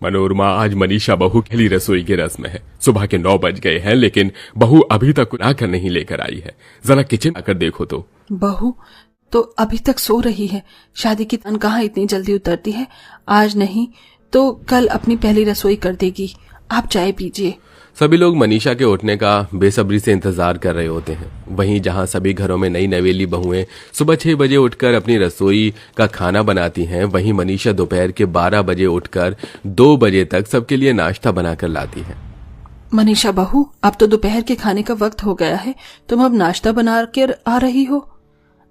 मनोरमा, आज मनीषा बहू के लिए रसोई की रस्म है। सुबह के 9 बज गए हैं, लेकिन बहू अभी तक आकर नहीं लेकर आई है। जरा किचन आकर देखो तो। बहू तो अभी तक सो रही है। शादी की तनख्वाह इतनी जल्दी उतरती है? आज नहीं तो कल अपनी पहली रसोई कर देगी। आप चाय पीजिए। सभी लोग मनीषा के उठने का बेसब्री से इंतजार कर रहे होते हैं। वहीं जहां सभी घरों में नई नवेली बहुएं सुबह 6 बजे उठकर अपनी रसोई का खाना बनाती हैं, वहीं मनीषा दोपहर के 12 बजे उठकर 2 बजे तक सबके लिए नाश्ता बनाकर लाती है। मनीषा बहू, अब तो दोपहर के खाने का वक्त हो गया है, तुम अब नाश्ता बना कर आ रही हो?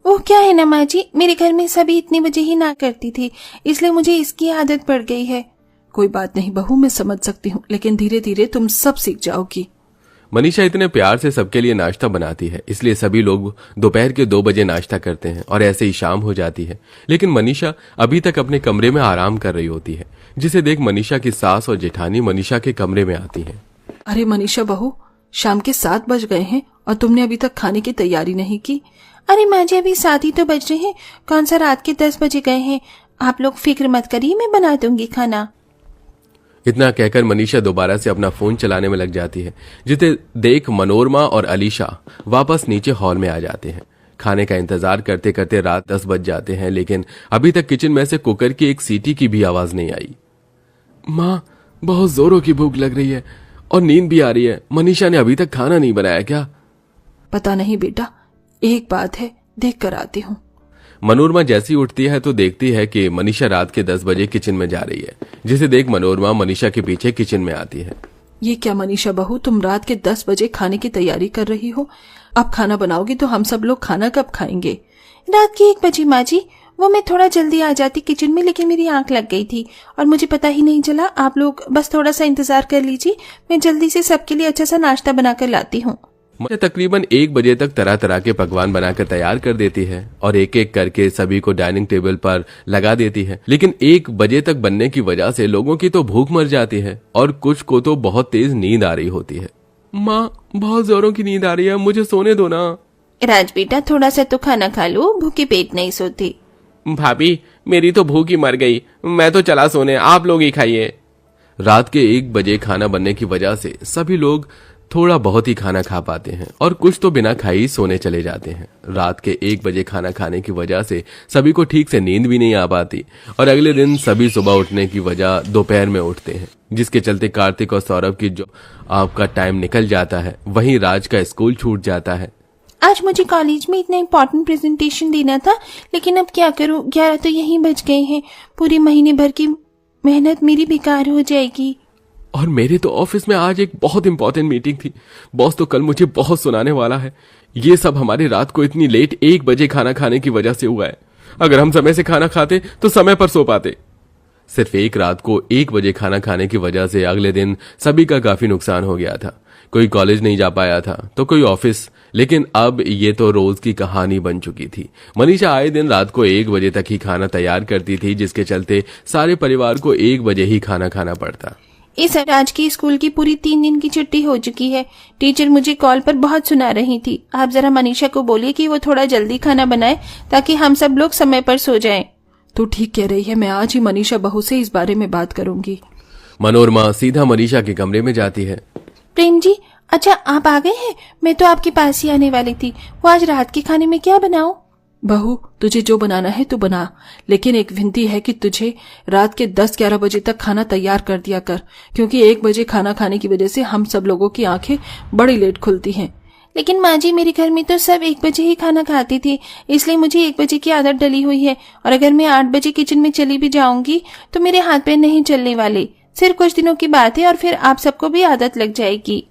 वो क्या है ना माँ जी, मेरे घर में सभी इतने बजे ही ना करती थी, इसलिए मुझे इसकी आदत पड़ गई है। कोई बात नहीं बहू, मैं समझ सकती हूँ, लेकिन धीरे धीरे तुम सब सीख जाओगी। मनीषा इतने प्यार से सबके लिए नाश्ता बनाती है, इसलिए सभी लोग दोपहर के 2 बजे नाश्ता करते हैं और ऐसे ही शाम हो जाती है। लेकिन मनीषा अभी तक अपने कमरे में आराम कर रही होती है, जिसे देख मनीषा की सास और जेठानी मनीषा के कमरे में आती हैं। अरे मनीषा बहू, शाम के 7 बज गए हैं और तुमने अभी तक खाने की तैयारी नहीं की। अरे माँ जी, अभी 7 ही तो बज रहे हैं, कौन सा रात के 10 बजे गए हैं। आप लोग फिक्र मत करिए, मैं बना दूंगी खाना। इतना कहकर मनीषा दोबारा से अपना फोन चलाने में लग जाती है, जिसे देख मनोरमा और अलीशा वापस नीचे हॉल में आ जाते हैं। खाने का इंतजार करते करते रात 10 बज जाते हैं, लेकिन अभी तक किचन में से कुकर की एक सीटी की भी आवाज नहीं आई। माँ, बहुत जोरों की भूख लग रही है और नींद भी आ रही है। मनीषा ने अभी तक खाना नहीं बनाया क्या? पता नहीं बेटा, एक बात है, देख कर आती हूँ। मनोरमा जैसी उठती है तो देखती है कि मनीषा रात के 10 बजे किचन में जा रही है, जिसे देख मनोरमा मनीषा के पीछे किचन में आती है। ये क्या मनीषा बहू, तुम रात के 10 बजे खाने की तैयारी कर रही हो? अब खाना बनाओगी तो हम सब लोग खाना कब खाएंगे? रात के 1 बजे माँ जी, वो मैं थोड़ा जल्दी आ जाती किचन में, लेकिन मेरी आंख लग गई थी और मुझे पता ही नहीं चला। आप लोग बस थोड़ा सा इंतजार कर लीजिए, मैं जल्दी से सबके लिए अच्छा सा नाश्ता बनाकर लाती हूँ। तकरीबन 1 बजे तक तरह तरह के पकवान बनाकर तैयार कर देती है और एक एक करके सभी को डाइनिंग टेबल पर लगा देती है। लेकिन 1 बजे तक बनने की वजह से लोगों की तो भूख मर जाती है और कुछ को तो बहुत तेज नींद आ रही होती है। माँ, बहुत जोरों की नींद आ रही है, मुझे सोने दो ना। राज बेटा, थोड़ा सा तो खाना खा लो, भूखे पेट नहीं सोती। भाभी, मेरी तो भूख ही मर गई, मैं तो चला सोने, आप लोग ही खाइए। रात के 1 बजे खाना बनने की वजह से सभी लोग थोड़ा बहुत ही खाना खा पाते हैं और कुछ तो बिना खाए ही सोने चले जाते हैं। रात के 1 बजे खाना खाने की वजह से सभी को ठीक से नींद भी नहीं आ पाती और अगले दिन सभी सुबह उठने की वजह दोपहर में उठते हैं, जिसके चलते कार्तिक और सौरभ की जो आपका टाइम निकल जाता है, वहीं राज का स्कूल छूट जाता है। आज मुझे कॉलेज में इतना इम्पोर्टेंट प्रेजेंटेशन देना था, लेकिन अब क्या करूं, 11 तो यहीं बज गए हैं। पूरी महीने भर की मेहनत मेरी बेकार हो जाएगी। और मेरे तो ऑफिस में आज एक बहुत इंपॉर्टेंट मीटिंग थी, बॉस तो कल मुझे बहुत सुनाने वाला है। ये सब हमारे रात को इतनी लेट 1 बजे खाना खाने की वजह से हुआ है। अगर हम समय से खाना खाते तो समय पर सो पाते। सिर्फ एक रात को 1 बजे खाना खाने की वजह से अगले दिन सभी का काफी नुकसान हो गया था। कोई कॉलेज नहीं जा पाया था तो कोई ऑफिस, लेकिन अब ये तो रोज की कहानी बन चुकी थी। मनीषा आए दिन रात को 1 बजे तक ही खाना तैयार करती थी, जिसके चलते सारे परिवार को 1 बजे ही खाना खाना पड़ता। इस आज की स्कूल की पूरी 3 दिन की छुट्टी हो चुकी है। टीचर मुझे कॉल पर बहुत सुना रही थी। आप जरा मनीषा को बोलिए कि वो थोड़ा जल्दी खाना बनाए ताकि हम सब लोग समय पर सो जाएं। तू ठीक कह रही है, मैं आज ही मनीषा बहू से इस बारे में बात करूंगी। मनोरमा सीधा मनीषा के कमरे में जाती है। प्रेम जी, अच्छा आप आ गए हैं? मैं तो आपके पास ही आने वाली थी। वो आज रात के खाने में क्या बनाऊं? बहू, तुझे जो बनाना है तू बना, लेकिन एक विनती है कि तुझे रात के 10-11 बजे तक खाना तैयार कर दिया कर, क्योंकि 1 बजे खाना खाने की वजह से हम सब लोगों की आंखें बड़ी लेट खुलती हैं। लेकिन माँ जी, मेरे घर में तो सब 1 बजे ही खाना खाती थी, इसलिए मुझे 1 बजे की आदत डली हुई है। और अगर मैं 8 बजे किचन में चली भी जाऊंगी तो मेरे हाथ पैर नहीं चलने वाले। सिर्फ कुछ दिनों की बात है और फिर आप सबको भी आदत लग जाएगी।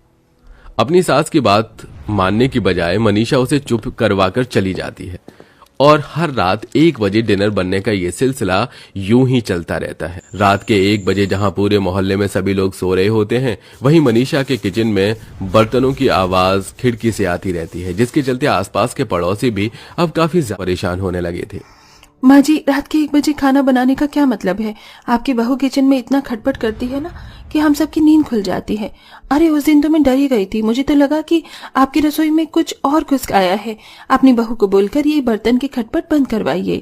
अपनी सास की बात मानने की बजाय मनीषा उसे चुप करवाकर चली जाती है और हर रात 1 बजे डिनर बनने का ये सिलसिला यूं ही चलता रहता है। रात के 1 बजे जहां पूरे मोहल्ले में सभी लोग सो रहे होते हैं, वहीं मनीषा के किचन में बर्तनों की आवाज खिड़की से आती रहती है, जिसके चलते आसपास के पड़ोसी भी अब काफी परेशान होने लगे थे। माँ जी, रात के 1 बजे खाना बनाने का क्या मतलब है? आपकी बहू किचन में इतना खटपट करती है ना कि हम सबकी नींद खुल जाती है। अरे उस दिन तो मैं डर ही गई थी, मुझे तो लगा कि आपकी रसोई में कुछ और घुस आया है। अपनी बहू को बोलकर ये बर्तन की खटपट बंद करवाइए।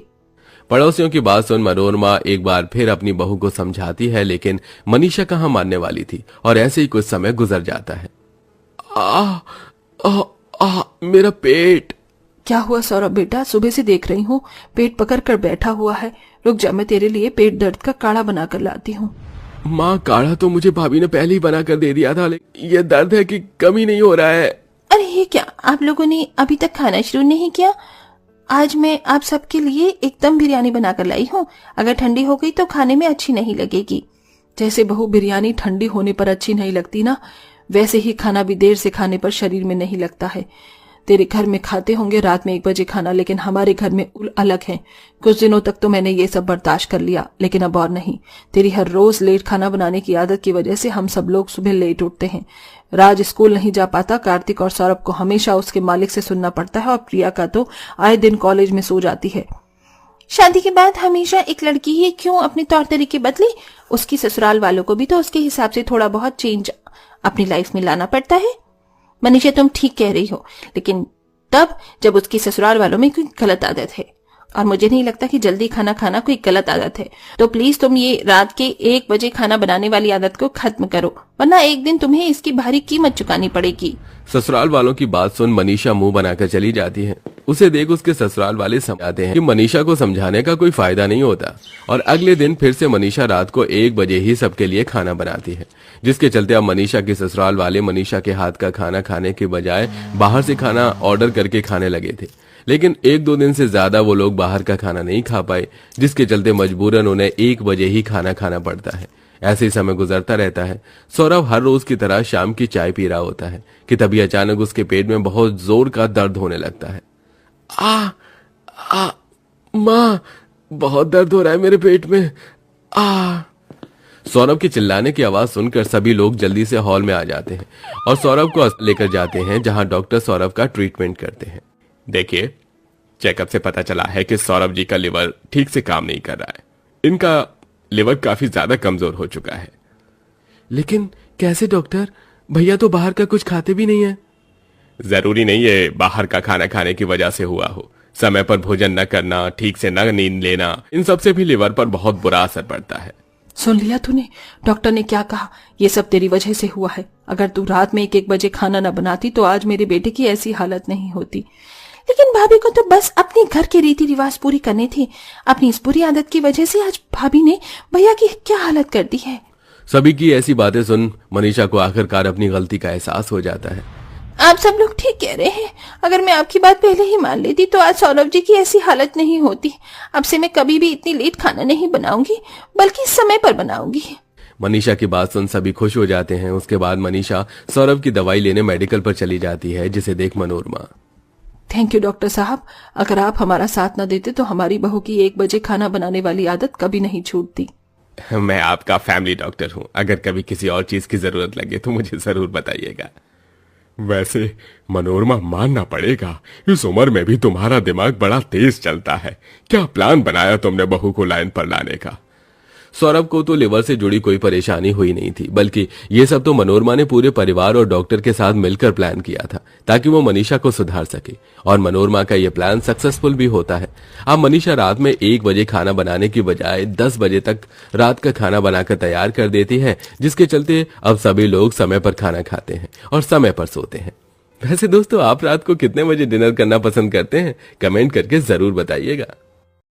पड़ोसियों की बात सुन मनोरमा एक बार फिर अपनी बहू को समझाती है, लेकिन मनीषा कहाँ मानने वाली थी और ऐसे ही कुछ समय गुजर जाता है। आ, आ, मेरा पेट। क्या हुआ सौरभ बेटा? सुबह से देख रही हूँ पेट पकड़ कर बैठा हुआ है। रुक जा, मैं तेरे लिए पेट दर्द का काढ़ा बना कर लाती हूँ। माँ, काढ़ा तो मुझे भाभी ने पहले ही बना कर दे दिया था, लेकिन ये दर्द है कि कम ही नहीं हो रहा है। अरे ये क्या, आप लोगों ने अभी तक खाना शुरू नहीं किया? आज मैं आप सबके लिए एकदम बिरयानी बनाकर लाई हूँ। अगर ठंडी हो गई तो खाने में अच्छी नहीं लगेगी। जैसे बहू बिरयानी ठंडी होने पर अच्छी नहीं लगती ना, वैसे ही खाना भी देर से खाने पर शरीर में नहीं लगता है। तेरे घर में खाते होंगे रात में 1 बजे खाना, लेकिन हमारे घर में अलग है। कुछ दिनों तक तो मैंने ये सब बर्दाश्त कर लिया, लेकिन अब और नहीं। तेरी हर रोज लेट खाना बनाने की आदत की वजह से हम सब लोग सुबह लेट उठते हैं। राज स्कूल नहीं जा पाता, कार्तिक और सौरभ को हमेशा उसके मालिक से सुनना पड़ता है, और प्रिया का तो आए दिन कॉलेज में सो जाती है। शादी के बाद हमेशा एक लड़की ही क्यों अपने तौर तरीके बदले? उसकी ससुराल वालों को भी तो उसके हिसाब से थोड़ा बहुत चेंज अपनी लाइफ में लाना पड़ता है। मनीषा, तुम ठीक कह रही हो, लेकिन तब जब उसकी ससुराल वालों में कोई गलत आदत है, और मुझे नहीं लगता कि जल्दी खाना खाना कोई गलत आदत है। तो प्लीज तुम ये रात के 1 बजे खाना बनाने वाली आदत को खत्म करो, वरना एक दिन तुम्हें इसकी भारी कीमत चुकानी पड़ेगी। ससुराल वालों की बात सुन मनीषा मुंह बनाकर चली जाती है। उसे देख उसके ससुराल वाले समझाते हैं कि मनीषा को समझाने का कोई फायदा नहीं होता, और अगले दिन फिर से मनीषा रात को 1 बजे ही सबके लिए खाना बनाती है, जिसके चलते अब मनीषा के ससुराल वाले मनीषा के हाथ का खाना खाने के बजाय बाहर से खाना ऑर्डर करके खाने लगे थे। लेकिन 1-2 दिन से ज्यादा वो लोग बाहर का खाना नहीं खा पाए, जिसके चलते मजबूरन उन्हें 1 बजे ही खाना खाना पड़ता है। ऐसे ही समय गुजरता रहता है। सौरभ हर रोज की तरह शाम की चाय पी रहा होता है कि तभी अचानक उसके पेट में बहुत जोर का दर्द होने लगता है। माँ, बहुत दर्द हो रहा है मेरे पेट में। सौरभ के चिल्लाने की आवाज सुनकर सभी लोग जल्दी से हॉल में आ जाते हैं और सौरभ को लेकर जाते हैं, जहां डॉक्टर सौरभ का ट्रीटमेंट करते हैं। देखिए, चेकअप से पता चला है कि सौरभ जी का लिवर ठीक से काम नहीं कर रहा है। इनका लिवर काफी ज्यादा कमजोर हो चुका है। लेकिन कैसे डॉक्टर? भैया तो बाहर का कुछ खाते भी नहीं है। जरूरी नहीं है बाहर का खाना खाने की वजह से हुआ हो। समय पर भोजन न करना, ठीक से न नींद लेना, इन सब से भी लिवर पर बहुत बुरा असर पड़ता है। सुन लिया तूने? डॉक्टर ने क्या कहा? ये सब तेरी वजह से हुआ है। अगर तू रात में 1-1 बजे खाना न बनाती तो आज मेरे बेटे की ऐसी हालत नहीं होती। लेकिन भाभी को तो बस अपने घर के रीति रिवाज पूरी करने थे। अपनी इस बुरी आदत की वजह से आज भाभी ने भैया की क्या हालत कर दी है। सभी की ऐसी बातें सुन मनीषा को आखिरकार अपनी गलती का एहसास हो जाता है। आप सब लोग ठीक कह रहे हैं। अगर मैं आपकी बात पहले ही मान लेती तो आज सौरभ जी की ऐसी हालत नहीं होती। अब से मैं कभी भी इतनी लेट खाना नहीं बनाऊंगी, बल्कि समय पर बनाऊंगी। मनीषा की बात सुन सभी खुश हो जाते हैं। उसके बाद मनीषा सौरभ की दवाई लेने मेडिकल पर चली जाती है, जिसे देख मनोरमा। थैंक यू डॉक्टर साहब, अगर आप हमारा साथ न देते तो हमारी बहू की 1 बजे खाना बनाने वाली आदत कभी नहीं छूटती। मैं आपका फैमिली डॉक्टर हूँ। अगर कभी किसी और चीज की जरूरत लगे तो मुझे जरूर बताइएगा। वैसे मनोरमा मानना पड़ेगा, इस उम्र में भी तुम्हारा दिमाग बड़ा तेज चलता है। क्या प्लान बनाया तुमने बहू को लाइन पर लाने का? सौरभ को तो लिवर से जुड़ी कोई परेशानी हुई नहीं थी, बल्कि ये सब तो मनोरमा ने पूरे परिवार और डॉक्टर के साथ मिलकर प्लान किया था, ताकि वो मनीषा को सुधार सके। और मनोरमा का ये प्लान सक्सेसफुल भी होता है। अब मनीषा रात में 1 बजे खाना बनाने की बजाय 10 बजे तक रात का खाना बनाकर तैयार कर देती है, जिसके चलते अब सभी लोग समय पर खाना खाते हैं और समय पर सोते हैं। वैसे दोस्तों, आप रात को कितने बजे डिनर करना पसंद करते हैं? कमेंट करके जरूर बताइएगा।